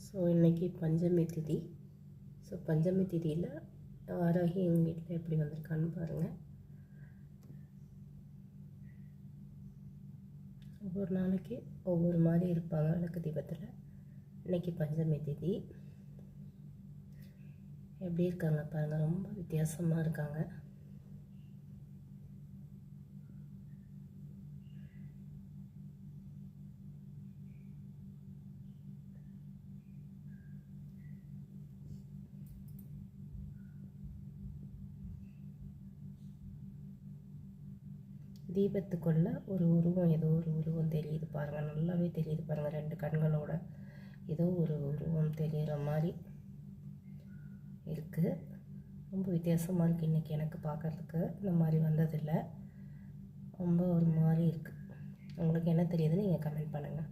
So இன்றைக்கி பஞ்சமி திதி. So பஞ்சமி திதியில் வாராகி எங்கள் வீட்டில் எப்படி வந்திருக்கான்னு பாருங்கள். ஒவ்வொரு நாளைக்கு ஒவ்வொரு மாதிரி இருப்பாங்க விளக்கு தீபத்தில். இன்றைக்கி பஞ்சமி திதி எப்படி இருக்காங்க பாருங்கள், ரொம்ப வித்தியாசமாக இருக்காங்க. தீபத்துக்குள்ள ஒரு உருவம், ஏதோ ஒரு உருவம் தெரியுது பாருங்கள், நல்லாவே தெரியுது பாருங்கள். 2 கண்களோட ஏதோ ஒரு உருவம் தெரிகிற மாதிரி இருக்குது. ரொம்ப வித்தியாசமாக இருக்குது இன்றைக்கி எனக்கு பார்க்குறதுக்கு. இந்த மாதிரி வந்ததில்லை, ரொம்ப ஒரு மாதிரி இருக்குது. உங்களுக்கு என்ன தெரியுதுன்னு நீங்கள் கமெண்ட் பண்ணுங்கள்.